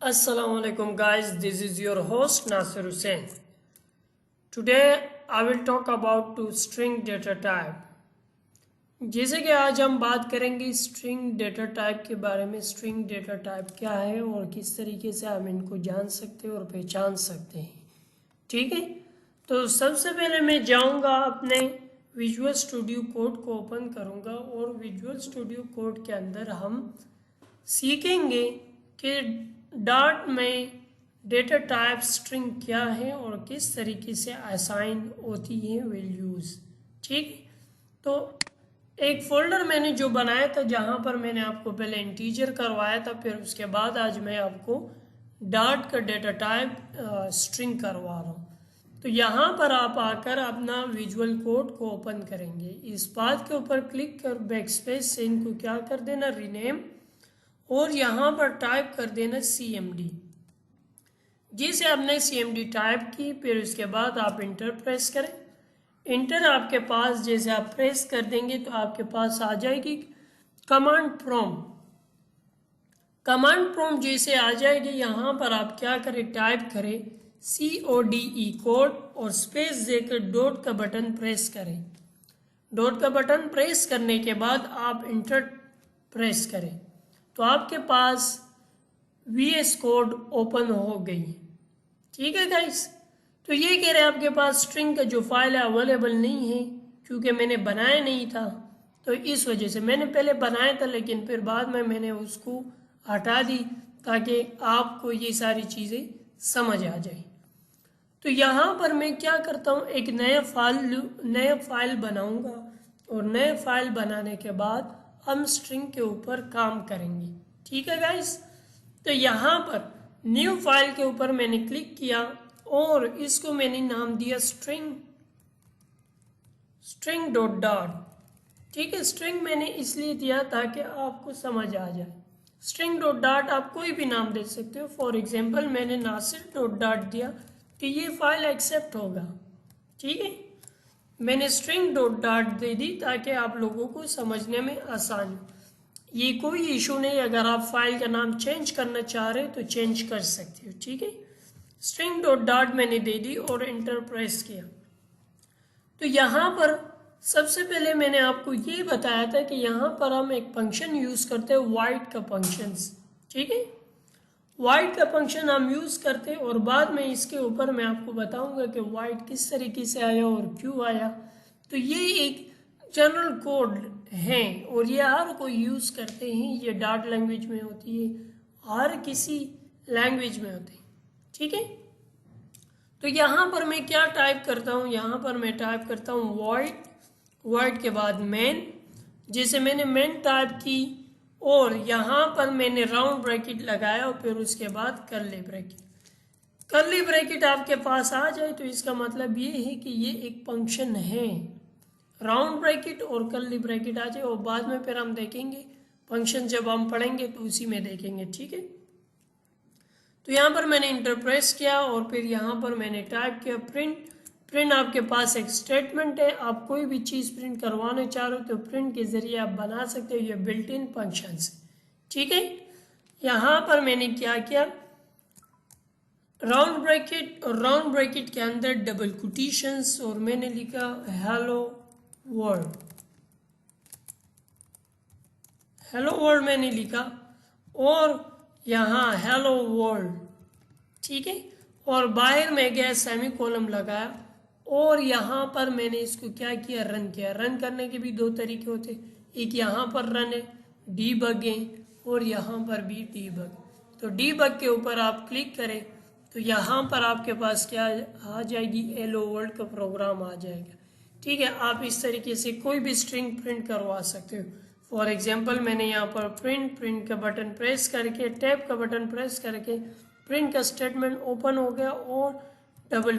Assalamu alaikum guys, this is your host Nasir Hussain. Today I will talk about two string data type. जैसे कि आज हम बात करेंगे स्ट्रिंग डेटा टाइप के बारे में। स्ट्रिंग डेटा टाइप क्या है और किस तरीके से हम इनको जान सकते हैं और पहचान सकते हैं। ठीक है, तो सबसे पहले मैं जाऊंगा अपने विजुअल स्टूडियो कोड को ओपन करूंगा और विजुअल स्टूडियो कोड के अंदर हम सीखेंगे कि डॉट में डेटा टाइप स्ट्रिंग क्या है और किस तरीके से असाइन होती है वैल्यूज़। ठीक, तो एक फोल्डर मैंने जो बनाया था जहाँ पर मैंने आपको पहले इंटीजर करवाया था, फिर उसके बाद आज मैं आपको डॉट का डेटा टाइप स्ट्रिंग करवा रहा हूँ। तो यहाँ पर आप आकर अपना विजुअल कोड को ओपन करेंगे। इस बात के ऊपर क्लिक कर बैक स्पेस से इनको क्या कर देना, रीनेम, और यहाँ पर टाइप कर देना CMD। जिसे आपने CMD टाइप की, फिर उसके बाद आप इंटर प्रेस करें। इंटर आपके पास जैसे आप प्रेस कर देंगे तो आपके पास आ जाएगी कमांड प्रॉम्प्ट। कमांड प्रॉम्प्ट जैसे आ जाएगी, यहाँ पर आप क्या करें, टाइप करें CODE कोड और स्पेस देकर डॉट का बटन प्रेस करें। डॉट का बटन प्रेस करने के बाद आप इंटर प्रेस करें तो आपके पास VS कोड ओपन हो गई है। ठीक है गाइस, तो ये कह रहे हैं आपके पास स्ट्रिंग का जो फाइल है अवेलेबल नहीं है क्योंकि मैंने बनाया नहीं था। तो इस वजह से मैंने पहले बनाया था लेकिन फिर बाद में मैंने उसको हटा दी ताकि आपको ये सारी चीज़ें समझ आ जाए। तो यहाँ पर मैं क्या करता हूँ, एक नया फाइल बनाऊँगा और नए फाइल बनाने के बाद हम स्ट्रिंग के ऊपर काम करेंगे। ठीक है गाइस, तो यहाँ पर न्यू फाइल के ऊपर मैंने क्लिक किया और इसको मैंने नाम दिया स्ट्रिंग डॉट डॉट। ठीक है, स्ट्रिंग मैंने इसलिए दिया ताकि आपको समझ आ जाए। स्ट्रिंग डॉट डॉट आप कोई भी नाम दे सकते हो। फॉर एग्जांपल मैंने नासिर डॉट डॉट दिया कि ये फाइल एक्सेप्ट होगा। ठीक है, मैंने स्ट्रिंग डॉट डॉट दे दी ताकि आप लोगों को समझने में आसान हो। ये कोई इशू नहीं, अगर आप फाइल का नाम चेंज करना चाह रहे हो तो चेंज कर सकते हो। ठीक है, स्ट्रिंग डॉट डॉट मैंने दे दी और इंटर प्रेस किया। तो यहाँ पर सबसे पहले मैंने आपको ये बताया था कि यहाँ पर हम एक फंक्शन यूज़ करते हैं वाइड का फंक्शंस। ठीक है, वाइड का फंक्शन हम यूज़ करते हैं और बाद में इसके ऊपर मैं आपको बताऊंगा कि वाइड किस तरीके से आया और क्यों आया। तो ये एक जनरल कोड है और ये हर कोई यूज़ करते हैं। ये डॉट लैंग्वेज में होती है, हर किसी लैंग्वेज में होती है। ठीक है, तो यहाँ पर मैं क्या टाइप करता हूँ, यहाँ पर मैं टाइप करता हूँ वाइड के बाद मेन। जैसे मैंने मेन टाइप की और यहाँ पर मैंने राउंड ब्रैकेट लगाया और फिर उसके बाद कर्ली ब्रैकेट। कर्ली ब्रैकेट आपके पास आ जाए तो इसका मतलब ये है कि ये एक फंक्शन है। राउंड ब्रैकेट और कर्ली ब्रैकेट आ जाए और बाद में फिर हम देखेंगे फंक्शन, जब हम पढ़ेंगे तो उसी में देखेंगे। ठीक है, तो यहाँ पर मैंने इंटर प्रेस किया और फिर यहाँ पर मैंने टाइप किया प्रिंट। प्रिंट आपके पास एक स्टेटमेंट है, आप कोई भी चीज़ प्रिंट करवाना चाह रहे हो तो प्रिंट के जरिए आप बना सकते हो, ये बिल्ट इन फंक्शन है। ठीक है, यहाँ पर मैंने क्या किया, राउंड ब्रैकेट और राउंड ब्रैकेट के अंदर डबल कोटेशंस और मैंने लिखा हेलो वर्ल्ड। हेलो वर्ल्ड मैंने लिखा और यहाँ हेलो वर्ल्ड। ठीक है, और बाहर में गया सेमी कॉलम लगाया और यहाँ पर मैंने इसको क्या किया, रन किया। रन करने के भी दो तरीके होते, एक यहाँ पर रन है डीबग है और यहाँ पर भी डीबग। तो डीबग के ऊपर आप क्लिक करें तो यहाँ पर आपके पास क्या आ जाएगी, हेलो वर्ल्ड का प्रोग्राम आ जाएगा। ठीक है, आप इस तरीके से कोई भी स्ट्रिंग प्रिंट करवा सकते हो। फॉर एग्जाम्पल मैंने यहाँ पर प्रिंट का बटन प्रेस करके, टैब का बटन प्रेस करके प्रिंट का स्टेटमेंट ओपन हो गया और डबल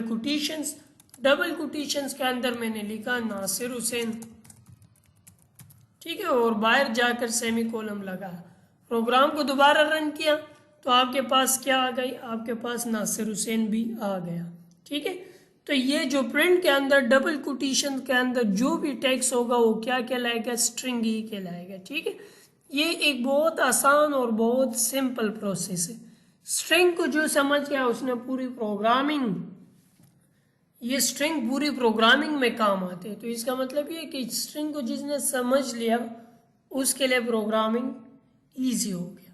कोटेशंस के अंदर मैंने लिखा नासिर हुसैन। ठीक है, और बाहर जाकर सेमी कॉलम लगा। प्रोग्राम को दोबारा रन किया तो आपके पास क्या आ गई, आपके पास नासिर हुसैन भी आ गया। ठीक है, तो ये जो प्रिंट के अंदर डबल कोटेशन के अंदर जो भी टेक्स्ट होगा वो क्या कहलाएगा, स्ट्रिंग ही कहलाएगा। ठीक है, ये एक बहुत आसान और बहुत सिंपल प्रोसेस है। स्ट्रिंग को जो समझ गया उसने पूरी प्रोग्रामिंग, ये स्ट्रिंग पूरी प्रोग्रामिंग में काम आते हैं। तो इसका मतलब ये कि स्ट्रिंग को जिसने समझ लिया उसके लिए प्रोग्रामिंग इजी हो गया।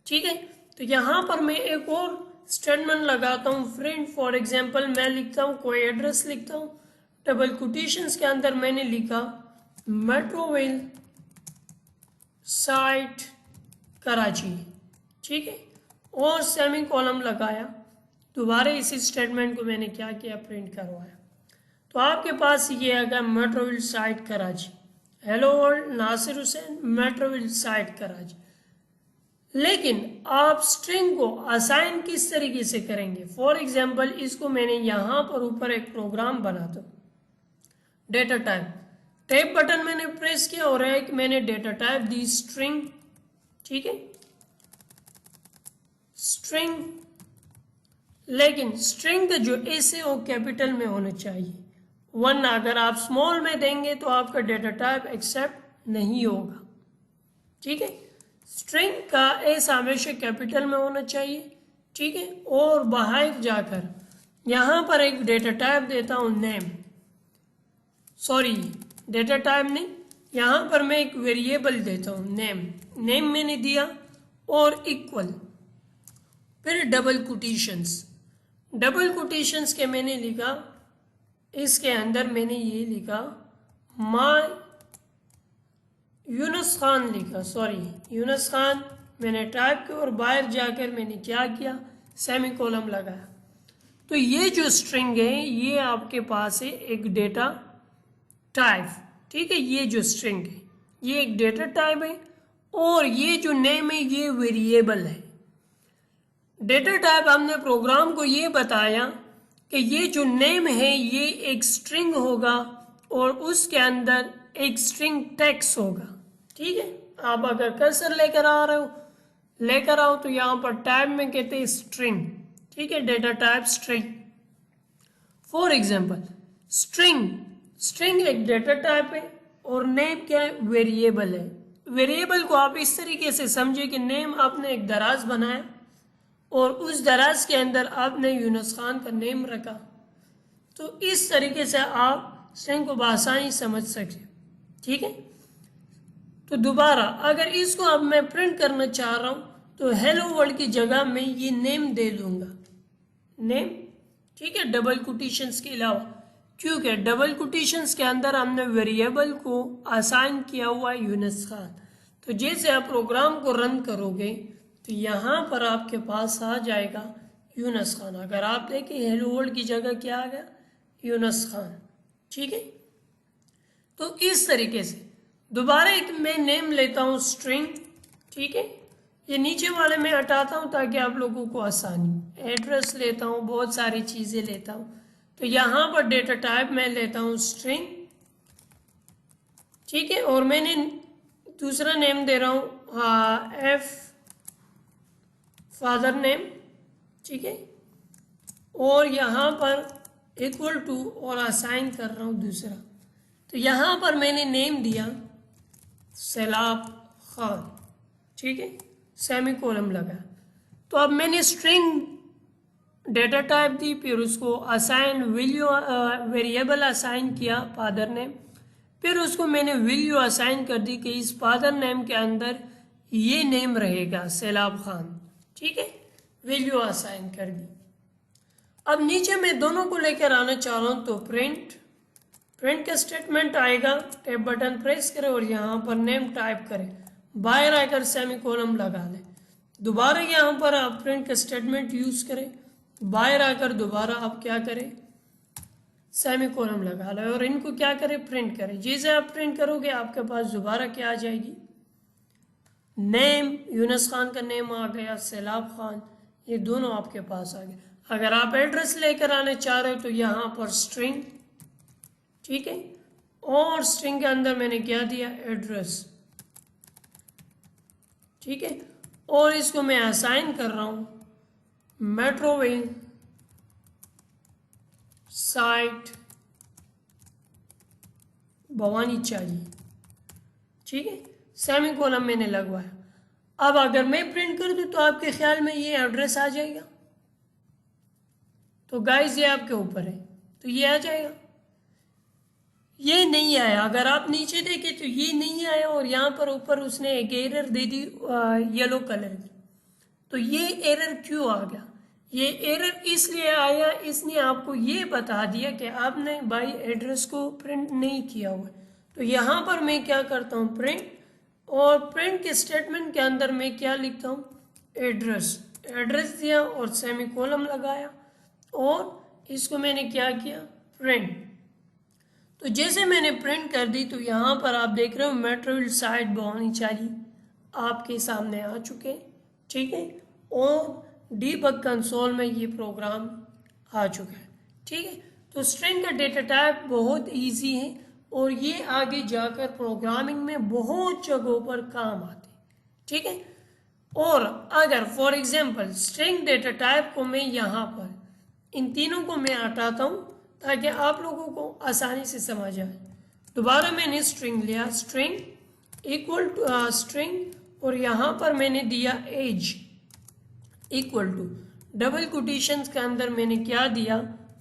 ठीक है, तो यहाँ पर मैं एक और स्टेटमेंट लगाता हूँ, प्रिंट। फॉर एग्जांपल मैं लिखता हूँ, कोई एड्रेस लिखता हूँ, डबल कोटेशंस के अंदर मैंने लिखा मेट्रोविल साइट कराची। ठीक है, और सेमी कॉलम लगाया। दोबारा इसी स्टेटमेंट को मैंने क्या किया, प्रिंट करवाया। तो आपके पास ये आ गया Metroville site Karachi. Hello world, Nasir Hussain, Metroville site Karachi. लेकिन आप स्ट्रिंग को असाइन किस तरीके से करेंगे? फॉर एग्जाम्पल इसको मैंने यहाँ पर ऊपर एक प्रोग्राम बनाता हूँ, डेटा टाइप। टाइप बटन मैंने प्रेस किया और एक मैंने डेटा टाइप दी स्ट्रिंग। ठीक है, स्ट्रिंग, लेकिन स्ट्रिंग का जो एस है वो कैपिटल में होना चाहिए, वरना अगर आप स्मॉल में देंगे तो आपका डेटा टाइप एक्सेप्ट नहीं होगा। ठीक है, स्ट्रिंग का एस हमेशा कैपिटल में होना चाहिए। ठीक है, और बाहर जाकर यहां पर एक डेटा टाइप देता हूं नेम, सॉरी डेटा टाइप नहीं, यहां पर मैं एक वेरिएबल देता हूं नेम। नेम मैंने दिया और इक्वल, फिर डबल कोटेशंस। डबल कोटेशंस के मैंने लिखा, इसके अंदर मैंने ये लिखा माय यूनुस खान लिखा, सॉरी यूनुस खान मैंने टाइप किया और बाहर जाकर मैंने क्या किया, सेमी कॉलम लगाया। तो ये जो स्ट्रिंग है ये आपके पास है एक डेटा टाइप। ठीक है, ये जो स्ट्रिंग है ये एक डेटा टाइप है, और ये जो नेम है ये वेरिएबल है। डेटा टाइप हमने प्रोग्राम को ये बताया कि ये जो नेम है ये एक स्ट्रिंग होगा और उसके अंदर एक स्ट्रिंग टेक्स्ट होगा। ठीक है, आप अगर कर्सर लेकर आओ तो यहाँ पर टाइप में कहते हैं स्ट्रिंग। ठीक है, data type string. For example string एक डेटा टाइप है और नेम क्या है, वेरिएबल है। वेरिएबल को आप इस तरीके से समझे कि नेम आपने एक दराज बनाया और उस दराज के अंदर आपने यूनुस खान का नेम रखा। तो इस तरीके से आप स्ट्रिंग को बआसानी समझ सकते। ठीक है, तो दोबारा अगर इसको अब मैं प्रिंट करना चाह रहा हूं तो हेलो वर्ल्ड की जगह में ये नेम दे दूंगा, नेम। ठीक है, डबल कोटेशंस के अलावा, क्योंकि डबल कोटेशंस के अंदर हमने वेरिएबल को असाइन किया हुआ है यूनुस खान। तो जैसे आप प्रोग्राम को रन करोगे तो यहाँ पर आपके पास आ जाएगा यूनुस खान। अगर आप देखें हेलो वर्ल्ड की जगह क्या आ गया, यूनुस खान। ठीक है, तो इस तरीके से दोबारा एक मैं नेम लेता हूँ स्ट्रिंग। ठीक है, ये नीचे वाले में हटाता हूँ ताकि आप लोगों को आसानी। एड्रेस लेता हूँ, बहुत सारी चीज़ें लेता हूँ। तो यहाँ पर डेटा टाइप मैं लेता हूँ स्ट्रिंग। ठीक है, और मैंने दूसरा नेम दे रहा हूँ एफ फादर नेम। ठीक है, और यहाँ पर इक्वल टू और असाइन कर रहा हूँ दूसरा। तो यहाँ पर मैंने नेम दिया सैलाब खान। ठीक है, सेमी कॉलम लगा। तो अब मैंने स्ट्रिंग डेटा टाइप दी, फिर उसको असाइन वैल्यू वेरिएबल असाइन किया फादर नेम, फिर उसको मैंने वैल्यू असाइन कर दी कि इस फादर नेम के अंदर ये नेम रहेगा सैलाब खान। ठीक है, वैल्यू असाइन कर दी। अब नीचे मैं दोनों को लेकर आना चाह रहा हूं, तो प्रिंट का स्टेटमेंट आएगा। टैब बटन प्रेस करें और यहाँ पर नेम टाइप करें, बाहर आकर सेमी कॉलम लगा लें। दोबारा यहाँ पर आप प्रिंट का स्टेटमेंट यूज करें, बाहर आकर दोबारा आप क्या करें, सेमी कॉलम लगा लें और इनको क्या करें, प्रिंट करें। जैसे आप प्रिंट करोगे आपके पास दोबारा क्या आ जाएगी, नेम, यूनुस खान का नेम आ गया, सैलाब खान, ये दोनों आपके पास आ गए। अगर आप एड्रेस लेकर आने चाह रहे हो तो यहाँ पर स्ट्रिंग। ठीक है, और स्ट्रिंग के अंदर मैंने क्या दिया, एड्रेस। ठीक है, और इसको मैं असाइन कर रहा हूं मेट्रोविल साइट भवानी चाहिए। ठीक है, सेमी कॉलम मैंने लगवाया। अब अगर मैं प्रिंट कर दूं तो आपके ख्याल में ये एड्रेस आ जाएगा? तो गाइस ये आपके ऊपर है, तो ये आ जाएगा। ये नहीं आया, अगर आप नीचे देखें तो ये नहीं आया, और यहाँ पर ऊपर उसने एक एरर दे दी येलो कलर की। तो ये एरर क्यों आ गया? ये एरर इसलिए आया, इसने आपको ये बता दिया कि आपने बाई एड्रेस को प्रिंट नहीं किया हुआ। तो यहाँ पर मैं क्या करता हूँ, प्रिंट, और प्रिंट के स्टेटमेंट के अंदर मैं क्या लिखता हूँ, एड्रेस। एड्रेस दिया और सेमीकोलन लगाया, और इसको मैंने क्या किया, प्रिंट। तो जैसे मैंने प्रिंट कर दी, तो यहाँ पर आप देख रहे हो मटेरियल साइट भवानी चाली आपके सामने आ चुके, ठीक है, और डीबग कंसोल में ये प्रोग्राम आ चुका है, ठीक है। तो स्ट्रिंग का डेटा टाइप बहुत इजी है, और ये आगे जाकर प्रोग्रामिंग में बहुत जगहों पर काम आते हैं, ठीक है। और अगर for example string data type को मैं यहाँ पर इन तीनों को मैं हटाता हूँ ताकि आप लोगों को आसानी से समझ आए। दोबारा मैंने स्ट्रिंग लिया, स्ट्रिंग इक्वल टू स्ट्रिंग, और यहाँ पर मैंने दिया as equal to, double quotations के अंदर मैंने क्या दिया,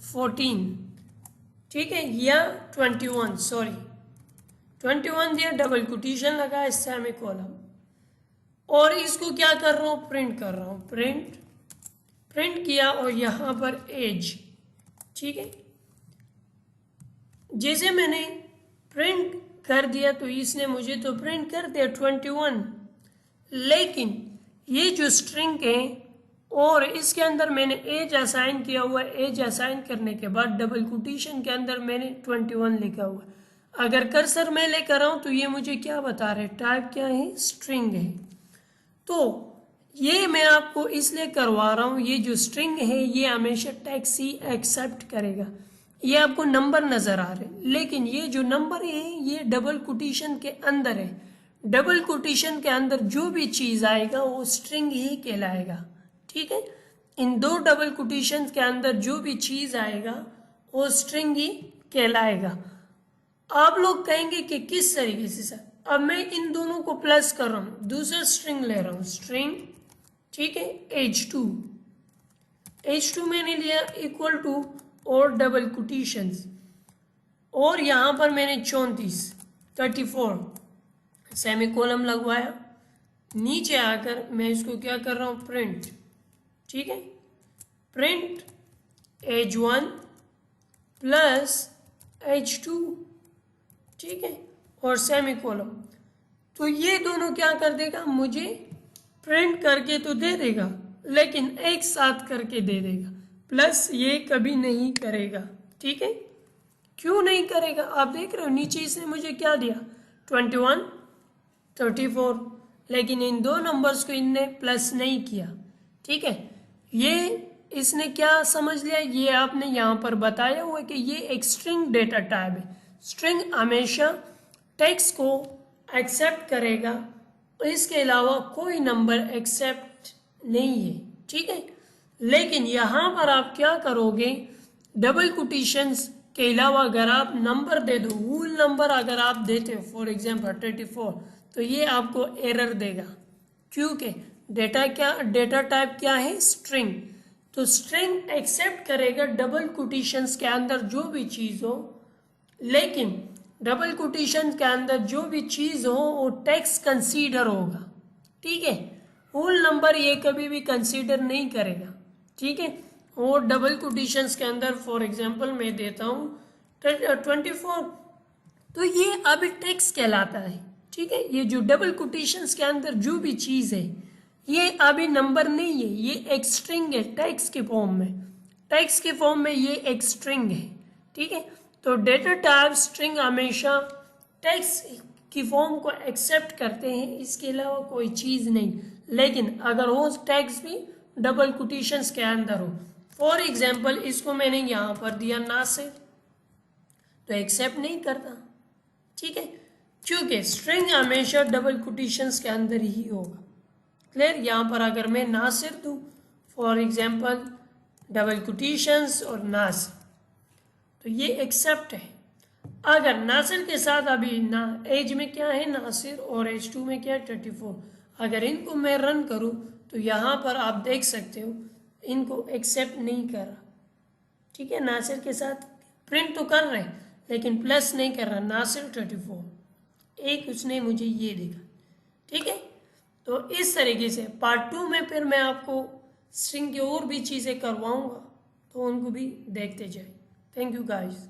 14, ठीक है, या 21, सॉरी 21 दिया, डबल कोटेशन लगा, सेमीकोलन, और इसको क्या कर रहा हूँ, प्रिंट कर रहा हूँ, प्रिंट किया, और यहाँ पर एज, ठीक है। जैसे मैंने प्रिंट कर दिया तो इसने मुझे तो प्रिंट कर दिया 21, लेकिन ये जो स्ट्रिंग है और इसके अंदर मैंने एज असाइन किया हुआ है, एज असाइन करने के बाद डबल कोटेशन के अंदर मैंने 21 लिखा हुआ है। अगर कर्सर मैं लेकर आऊँ तो ये मुझे क्या बता रहे, टाइप क्या है, स्ट्रिंग है। तो ये मैं आपको इसलिए करवा रहा हूँ, ये जो स्ट्रिंग है ये हमेशा टेक्स्ट ही एक्सेप्ट करेगा। ये आपको नंबर नजर आ रहे, लेकिन ये जो नंबर है ये डबल कोटेशन के अंदर है। डबल कोटेशन के अंदर जो भी चीज आएगा वो स्ट्रिंग ही कहलाएगा, ठीक है। इन दो डबल कोटेशन के अंदर जो भी चीज आएगा वो स्ट्रिंग ही कहलाएगा। आप लोग कहेंगे कि किस तरीके से सर, अब मैं इन दोनों को प्लस कर रहा हूं, दूसरा स्ट्रिंग ले रहा हूं, स्ट्रिंग, ठीक है, H2 मैंने लिया इक्वल टू और डबल कोटेशंस, और यहां पर मैंने 34 सेमीकोलन लगवाया। नीचे आकर मैं इसको क्या कर रहा हूं, प्रिंट, ठीक है, प्रिंट H1 प्लस H2, ठीक है, और सेमीकोलन। तो ये दोनों क्या कर देगा, मुझे प्रिंट करके तो दे देगा, लेकिन एक साथ करके दे देगा, प्लस ये कभी नहीं करेगा, ठीक है। क्यों नहीं करेगा, आप देख रहे हो नीचे इसने मुझे क्या दिया, 21 34, लेकिन इन दो नंबर्स को इनने प्लस नहीं किया, ठीक है। ये इसने क्या समझ लिया, ये आपने यहाँ पर बताया हुआ कि ये एक स्ट्रिंग डेटा टाइप है। स्ट्रिंग हमेशा टेक्स्ट को एक्सेप्ट करेगा, इसके अलावा कोई नंबर एक्सेप्ट नहीं है, ठीक है। लेकिन यहाँ पर आप क्या करोगे, डबल कोटेशंस के अलावा अगर आप नंबर दे दो, होल नंबर अगर आप देते हो फॉर एग्जांपल 34, तो ये आपको एरर देगा, क्योंकि डेटा टाइप क्या है, स्ट्रिंग। तो स्ट्रिंग एक्सेप्ट करेगा डबल कोटेशंस के अंदर जो भी चीज हो, लेकिन डबल कोटेशन के अंदर जो भी चीज हो वो टेक्स्ट कंसीडर होगा, ठीक है। होल नंबर ये कभी भी कंसीडर नहीं करेगा, ठीक है। और डबल कोटेशंस के अंदर फॉर एग्जांपल मैं देता हूँ 24, तो ये अभी टेक्स्ट कहलाता है, ठीक है। ये जो डबल कोटेशंस के अंदर जो भी चीज है ये अभी नंबर नहीं है, ये एक स्ट्रिंग है टेक्स्ट के फॉर्म में, टेक्स्ट के फॉर्म में ये एक स्ट्रिंग है, ठीक है। तो डेटा टाइप स्ट्रिंग हमेशा टेक्स्ट की फॉर्म को एक्सेप्ट करते हैं, इसके अलावा कोई चीज नहीं। लेकिन अगर वो टेक्स्ट भी डबल कोटेशंस के अंदर हो, फॉर एग्जांपल इसको मैंने यहाँ पर दिया नासिर, तो एक्सेप्ट नहीं करता, ठीक है, क्योंकि स्ट्रिंग हमेशा डबल कोटेशंस के अंदर ही होगा। क्लियर। यहाँ पर अगर मैं नासिर दूं फॉर एग्जांपल डबल कोटेशंस और नासिर, तो ये एक्सेप्ट है। अगर नासिर के साथ अभी ना एज में क्या है नासिर और H2 में क्या है 34, अगर इनको मैं रन करूँ तो यहाँ पर आप देख सकते हो इनको एक्सेप्ट नहीं कर रहा। ठीक है, नासिर के साथ प्रिंट तो कर रहे हैं लेकिन प्लस नहीं कर रहा। नासिर 34 एक उसने मुझे ये दिखा। ठीक है, तो इस तरीके से पार्ट 2 में फिर मैं आपको स्ट्रिंग की और भी चीज़ें करवाऊँगा, तो उनको भी देखते जाए। Thank you guys.